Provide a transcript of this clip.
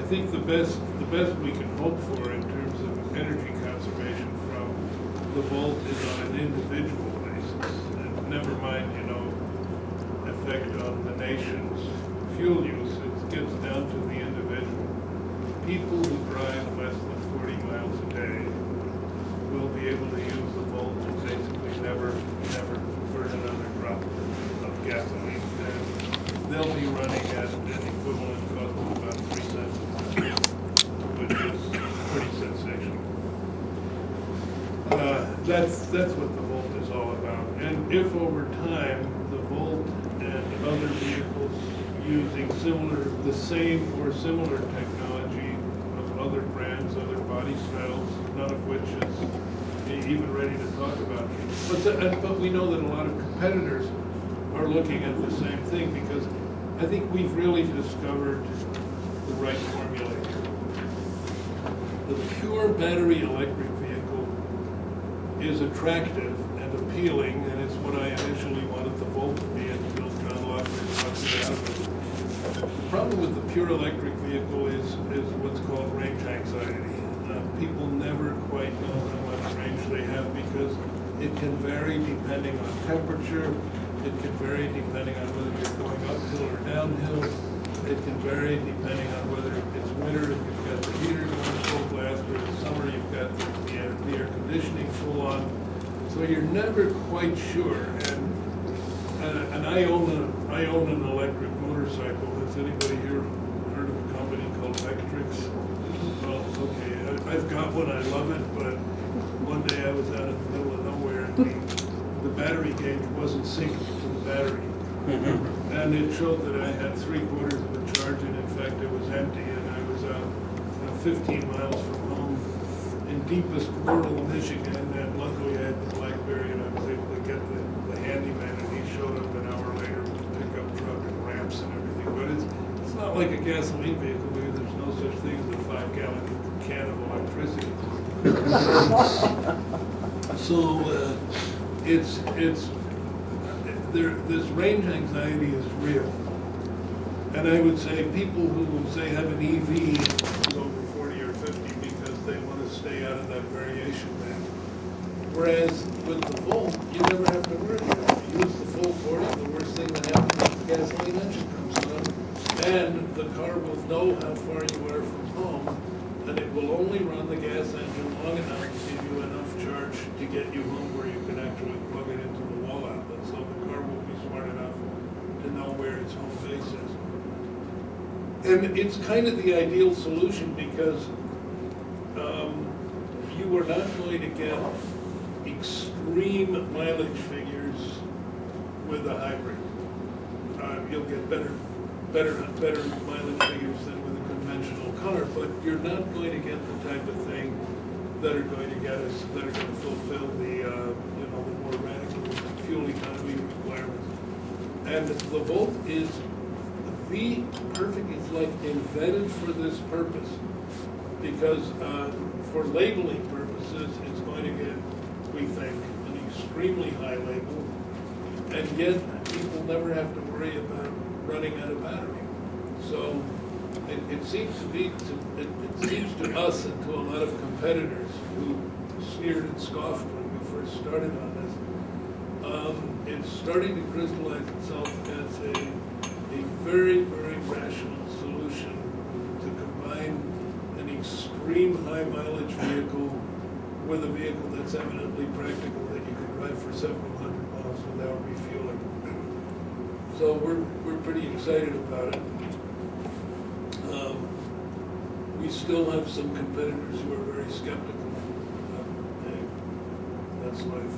think the best we can hope for in terms of energy conservation from the Volt is on an individual basis, and never mind, effect on the nation's fuel use. It gets down to the individual. People who drive less than 40 miles a day will be able to use the Volt and basically never burn another drop of gasoline. And they'll be running at an equivalent cost of about 3 cents a mile, which is pretty sensational. That's what the Volt is all about. And if over time the Volt and other vehicles using the same or similar technology of other brands, other body styles, none of which is even ready to talk about. But we know that a lot of competitors are looking at the same thing, because I think we've really discovered the right formula here. The pure battery electric vehicle is attractive and appealing, and it's what I initially wanted the Volt to be until John Lockwood talked it out of it. The problem with the pure electric vehicle is what's called range anxiety. People never quite know how much range they have, because it can vary depending on temperature. It can vary depending on whether you're going uphill or downhill. It can vary depending on whether it's winter, if you've got the heater going full blast, or in summer you've got the air conditioning full on. So you're never quite sure. And I own an electric motorcycle. Has anybody here heard of a company called Vectrix? Well, okay, I've got one. I love it, but one day I was out in the middle of nowhere, and the battery gauge wasn't synced to the battery. And it showed that I had 3/4 of a charge, and in fact it was empty, and I was 15 miles from home in deepest rural Michigan, and luckily I had the BlackBerry, and I was able to get the handyman, and he showed up an hour later with a pickup truck and ramps and everything. But it's not like a gasoline vehicle, because there's no such thing as a 5-gallon can of electricity. So this range anxiety is real. And I would say people who say have an EV over 40 or 50 because they want to stay out of that variation band. Whereas with the Volt, you never have to worry about it. You use the full 40, the worst thing that happens is the gasoline engine comes on, and the car will know how far you are from home, and it will only run the gas engine long enough to give you enough charge to get you home where you can actually plug it into the wall outlet. So the car will be smart enough to know where its home base is. And it's kind of the ideal solution, because you are not going to get extreme mileage figures with a hybrid. You'll get better mileage figures than with a conventional car, but you're not going to get the type of thing that are going to fulfill the more radical fuel economy requirements. And the Volt is the perfect, it's like invented for this purpose, because for labeling purposes, it's going to get, we think, an extremely high label, and yet people never have to worry about running out of battery. So it seems to us and to a lot of competitors who sneered and scoffed when we first started on this, it's starting to crystallize itself as a very, very rational solution to combine an extreme high mileage vehicle with a vehicle that's eminently practical, that you can drive for several hundred miles without refueling. So we're pretty excited about it. We still have some competitors who are very skeptical. Hey, that's life.